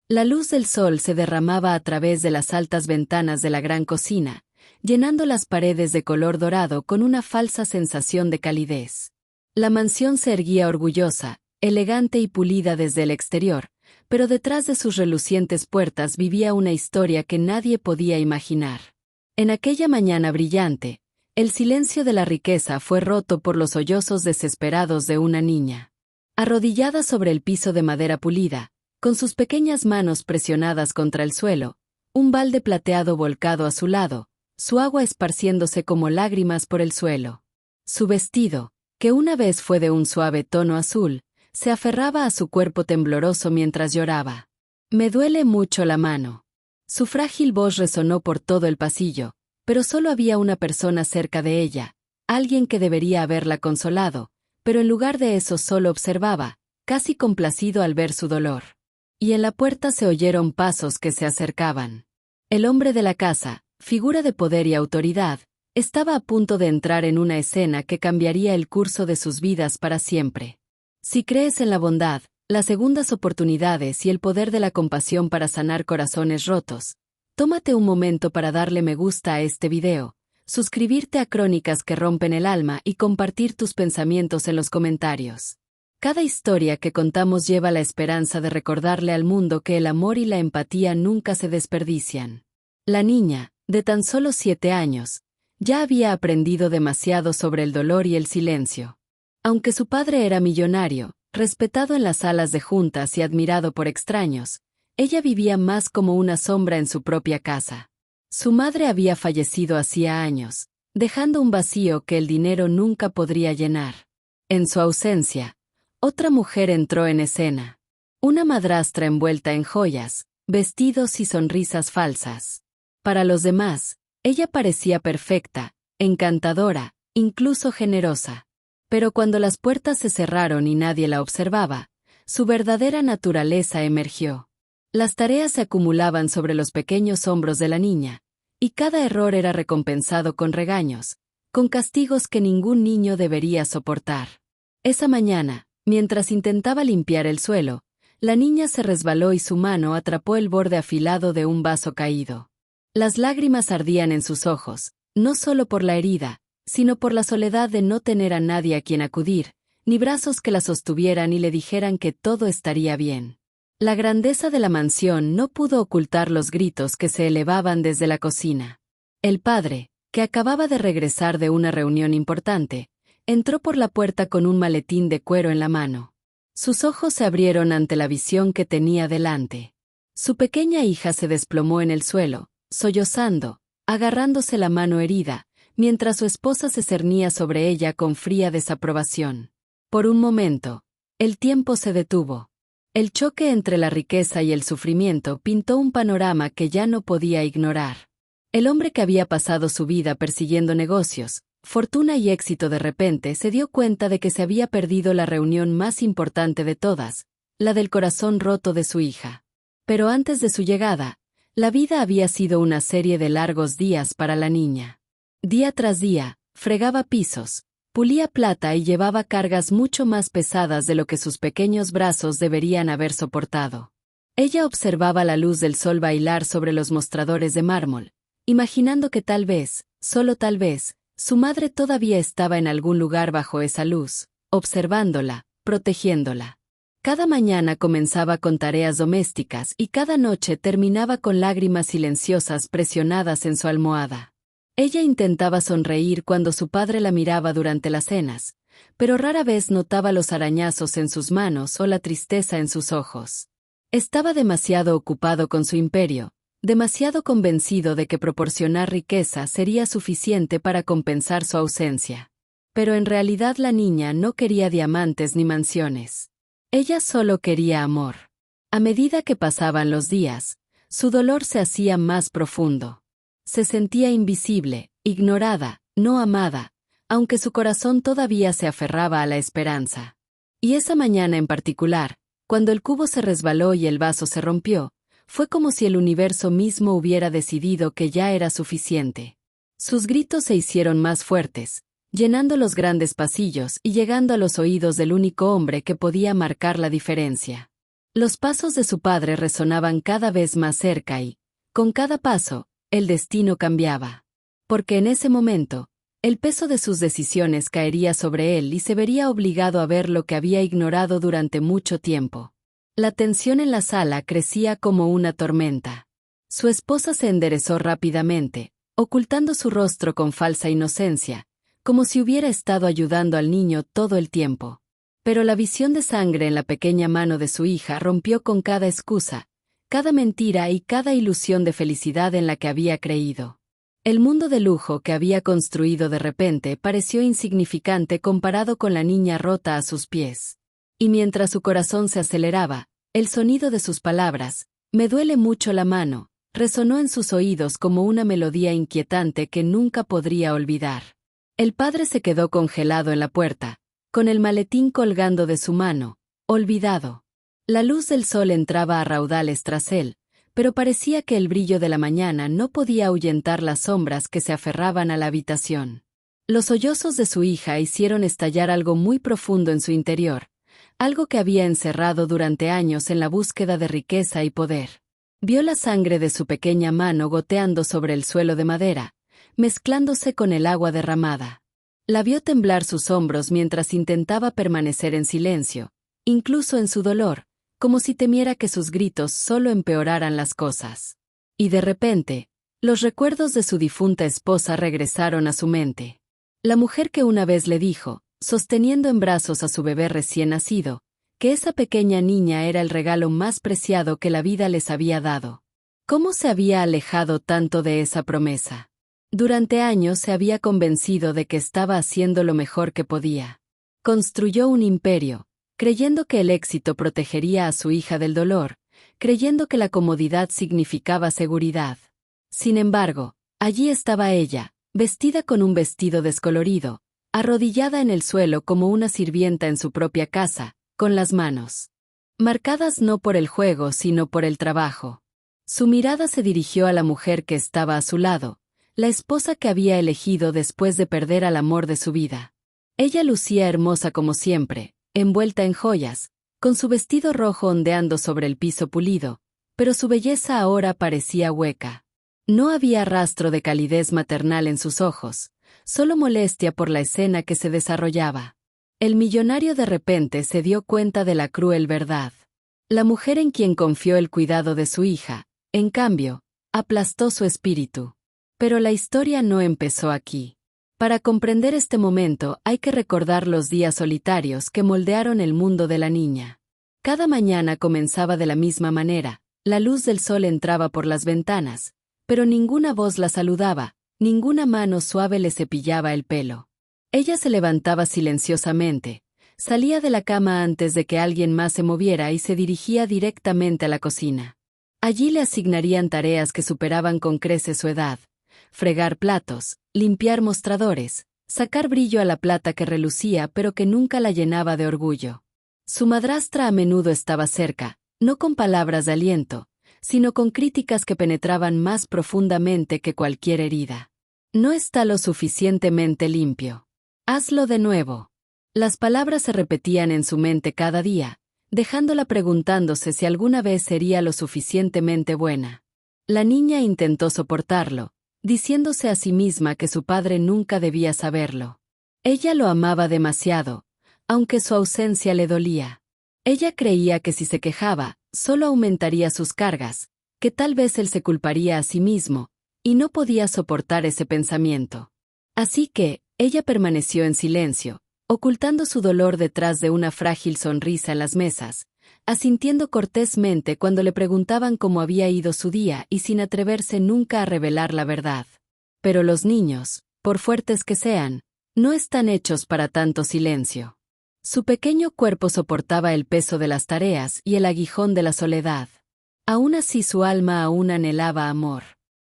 La luz del sol se derramaba a través de las altas ventanas de la gran cocina, llenando las paredes de color dorado con una falsa sensación de calidez. La mansión se erguía orgullosa, elegante y pulida desde el exterior, pero detrás de sus relucientes puertas vivía una historia que nadie podía imaginar. En aquella mañana brillante, el silencio de la riqueza fue roto por los sollozos desesperados de una niña. Arrodillada sobre el piso de madera pulida, con sus pequeñas manos presionadas contra el suelo, un balde plateado volcado a su lado, su agua esparciéndose como lágrimas por el suelo. Su vestido, que una vez fue de un suave tono azul, se aferraba a su cuerpo tembloroso mientras lloraba. «Me duele mucho la mano». Su frágil voz resonó por todo el pasillo, pero solo había una persona cerca de ella, alguien que debería haberla consolado, pero en lugar de eso solo observaba, casi complacido al ver su dolor. Y en la puerta se oyeron pasos que se acercaban. El hombre de la casa, figura de poder y autoridad, estaba a punto de entrar en una escena que cambiaría el curso de sus vidas para siempre. Si crees en la bondad, las segundas oportunidades y el poder de la compasión para sanar corazones rotos, tómate un momento para darle me gusta a este video, suscribirte a Crónicas que rompen el alma y compartir tus pensamientos en los comentarios. Cada historia que contamos lleva la esperanza de recordarle al mundo que el amor y la empatía nunca se desperdician. La niña, de tan solo 7 años, ya había aprendido demasiado sobre el dolor y el silencio. Aunque su padre era millonario, respetado en las salas de juntas y admirado por extraños, ella vivía más como una sombra en su propia casa. Su madre había fallecido hacía años, dejando un vacío que el dinero nunca podría llenar. En su ausencia, otra mujer entró en escena. Una madrastra envuelta en joyas, vestidos y sonrisas falsas. Para los demás, ella parecía perfecta, encantadora, incluso generosa. Pero cuando las puertas se cerraron y nadie la observaba, su verdadera naturaleza emergió. Las tareas se acumulaban sobre los pequeños hombros de la niña, y cada error era recompensado con regaños, con castigos que ningún niño debería soportar. Esa mañana, mientras intentaba limpiar el suelo, la niña se resbaló y su mano atrapó el borde afilado de un vaso caído. Las lágrimas ardían en sus ojos, no solo por la herida, sino por la soledad de no tener a nadie a quien acudir, ni brazos que la sostuvieran y le dijeran que todo estaría bien. La grandeza de la mansión no pudo ocultar los gritos que se elevaban desde la cocina. El padre, que acababa de regresar de una reunión importante, entró por la puerta con un maletín de cuero en la mano. Sus ojos se abrieron ante la visión que tenía delante. Su pequeña hija se desplomó en el suelo, sollozando, agarrándose la mano herida, mientras su esposa se cernía sobre ella con fría desaprobación. Por un momento, el tiempo se detuvo. El choque entre la riqueza y el sufrimiento pintó un panorama que ya no podía ignorar. El hombre que había pasado su vida persiguiendo negocios, fortuna y éxito de repente se dio cuenta de que se había perdido la reunión más importante de todas, la del corazón roto de su hija. Pero antes de su llegada, la vida había sido una serie de largos días para la niña. Día tras día, fregaba pisos, pulía plata y llevaba cargas mucho más pesadas de lo que sus pequeños brazos deberían haber soportado. Ella observaba la luz del sol bailar sobre los mostradores de mármol, imaginando que tal vez, solo tal vez, su madre todavía estaba en algún lugar bajo esa luz, observándola, protegiéndola. Cada mañana comenzaba con tareas domésticas y cada noche terminaba con lágrimas silenciosas presionadas en su almohada. Ella intentaba sonreír cuando su padre la miraba durante las cenas, pero rara vez notaba los arañazos en sus manos o la tristeza en sus ojos. Estaba demasiado ocupado con su imperio, demasiado convencido de que proporcionar riqueza sería suficiente para compensar su ausencia. Pero en realidad la niña no quería diamantes ni mansiones. Ella solo quería amor. A medida que pasaban los días, su dolor se hacía más profundo. Se sentía invisible, ignorada, no amada, aunque su corazón todavía se aferraba a la esperanza. Y esa mañana en particular, cuando el cubo se resbaló y el vaso se rompió, fue como si el universo mismo hubiera decidido que ya era suficiente. Sus gritos se hicieron más fuertes, llenando los grandes pasillos y llegando a los oídos del único hombre que podía marcar la diferencia. Los pasos de su padre resonaban cada vez más cerca y, con cada paso, el destino cambiaba. Porque en ese momento, el peso de sus decisiones caería sobre él y se vería obligado a ver lo que había ignorado durante mucho tiempo. La tensión en la sala crecía como una tormenta. Su esposa se enderezó rápidamente, ocultando su rostro con falsa inocencia, como si hubiera estado ayudando al niño todo el tiempo. Pero la visión de sangre en la pequeña mano de su hija rompió con cada excusa, cada mentira y cada ilusión de felicidad en la que había creído. El mundo de lujo que había construido de repente pareció insignificante comparado con la niña rota a sus pies. Y mientras su corazón se aceleraba, el sonido de sus palabras, «Me duele mucho la mano», resonó en sus oídos como una melodía inquietante que nunca podría olvidar. El padre se quedó congelado en la puerta, con el maletín colgando de su mano, olvidado. La luz del sol entraba a raudales tras él, pero parecía que el brillo de la mañana no podía ahuyentar las sombras que se aferraban a la habitación. Los sollozos de su hija hicieron estallar algo muy profundo en su interior, algo que había encerrado durante años en la búsqueda de riqueza y poder. Vio la sangre de su pequeña mano goteando sobre el suelo de madera, mezclándose con el agua derramada. La vio temblar sus hombros mientras intentaba permanecer en silencio, incluso en su dolor, como si temiera que sus gritos solo empeoraran las cosas. Y de repente, los recuerdos de su difunta esposa regresaron a su mente. La mujer que una vez le dijo, sosteniendo en brazos a su bebé recién nacido, que esa pequeña niña era el regalo más preciado que la vida les había dado. ¿Cómo se había alejado tanto de esa promesa? Durante años se había convencido de que estaba haciendo lo mejor que podía. Construyó un imperio, creyendo que el éxito protegería a su hija del dolor, creyendo que la comodidad significaba seguridad. Sin embargo, allí estaba ella, vestida con un vestido descolorido, arrodillada en el suelo como una sirvienta en su propia casa, con las manos marcadas no por el juego sino por el trabajo. Su mirada se dirigió a la mujer que estaba a su lado, la esposa que había elegido después de perder al amor de su vida. Ella lucía hermosa como siempre, envuelta en joyas, con su vestido rojo ondeando sobre el piso pulido, pero su belleza ahora parecía hueca. No había rastro de calidez maternal en sus ojos, solo molestia por la escena que se desarrollaba. El millonario de repente se dio cuenta de la cruel verdad. La mujer en quien confió el cuidado de su hija, en cambio, aplastó su espíritu. Pero la historia no empezó aquí. Para comprender este momento hay que recordar los días solitarios que moldearon el mundo de la niña. Cada mañana comenzaba de la misma manera, la luz del sol entraba por las ventanas, pero ninguna voz la saludaba, ninguna mano suave le cepillaba el pelo. Ella se levantaba silenciosamente, salía de la cama antes de que alguien más se moviera y se dirigía directamente a la cocina. Allí le asignarían tareas que superaban con creces su edad: fregar platos, limpiar mostradores, sacar brillo a la plata que relucía pero que nunca la llenaba de orgullo. Su madrastra a menudo estaba cerca, no con palabras de aliento, sino con críticas que penetraban más profundamente que cualquier herida. No está lo suficientemente limpio. Hazlo de nuevo. Las palabras se repetían en su mente cada día, dejándola preguntándose si alguna vez sería lo suficientemente buena. La niña intentó soportarlo, diciéndose a sí misma que su padre nunca debía saberlo. Ella lo amaba demasiado, aunque su ausencia le dolía. Ella creía que si se quejaba, solo aumentaría sus cargas, que tal vez él se culparía a sí mismo, y no podía soportar ese pensamiento. Así que, ella permaneció en silencio, ocultando su dolor detrás de una frágil sonrisa en las mesas, asintiendo cortésmente cuando le preguntaban cómo había ido su día y sin atreverse nunca a revelar la verdad. Pero los niños, por fuertes que sean, no están hechos para tanto silencio. Su pequeño cuerpo soportaba el peso de las tareas y el aguijón de la soledad. Aún así su alma aún anhelaba amor.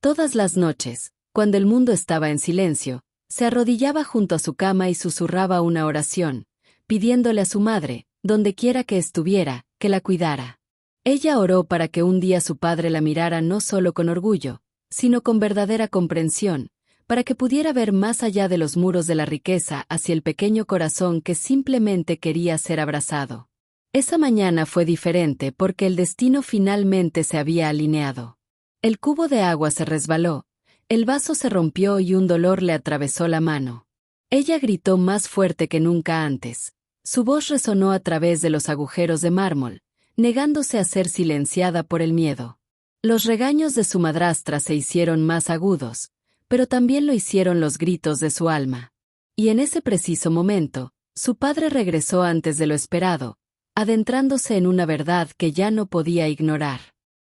Todas las noches, cuando el mundo estaba en silencio, se arrodillaba junto a su cama y susurraba una oración, pidiéndole a su madre, donde quiera que estuviera, que la cuidara. Ella oró para que un día su padre la mirara no solo con orgullo, sino con verdadera comprensión, para que pudiera ver más allá de los muros de la riqueza hacia el pequeño corazón que simplemente quería ser abrazado. Esa mañana fue diferente porque el destino finalmente se había alineado. El cubo de agua se resbaló, el vaso se rompió y un dolor le atravesó la mano. Ella gritó más fuerte que nunca antes. Su voz resonó a través de los agujeros de mármol, negándose a ser silenciada por el miedo. Los regaños de su madrastra se hicieron más agudos, pero también lo hicieron los gritos de su alma. Y en ese preciso momento, su padre regresó antes de lo esperado, adentrándose en una verdad que ya no podía ignorar.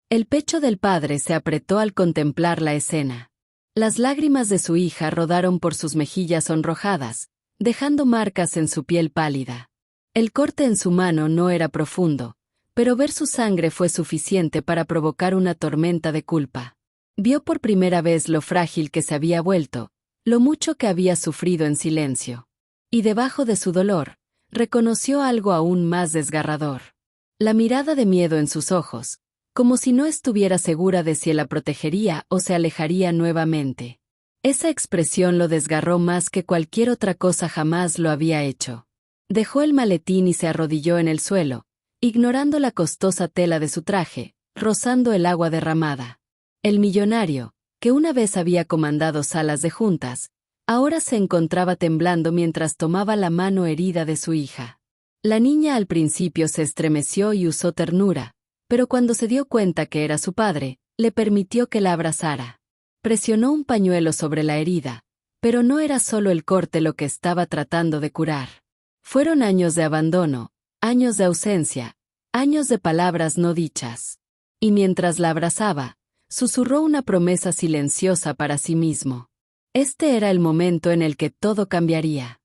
El pecho del padre se apretó al contemplar la escena. Las lágrimas de su hija rodaron por sus mejillas sonrojadas, dejando marcas en su piel pálida. El corte en su mano no era profundo, pero ver su sangre fue suficiente para provocar una tormenta de culpa. Vio por primera vez lo frágil que se había vuelto, lo mucho que había sufrido en silencio. Y debajo de su dolor, reconoció algo aún más desgarrador. La mirada de miedo en sus ojos, como si no estuviera segura de si la protegería o se alejaría nuevamente. Esa expresión lo desgarró más que cualquier otra cosa jamás lo había hecho. Dejó el maletín y se arrodilló en el suelo, ignorando la costosa tela de su traje, rozando el agua derramada. El millonario, que una vez había comandado salas de juntas, ahora se encontraba temblando mientras tomaba la mano herida de su hija. La niña al principio se estremeció y usó ternura, pero cuando se dio cuenta que era su padre, le permitió que la abrazara. Presionó un pañuelo sobre la herida, pero no era solo el corte lo que estaba tratando de curar. Fueron años de abandono, años de ausencia, años de palabras no dichas. Y mientras la abrazaba, susurró una promesa silenciosa para sí mismo. Este era el momento en el que todo cambiaría.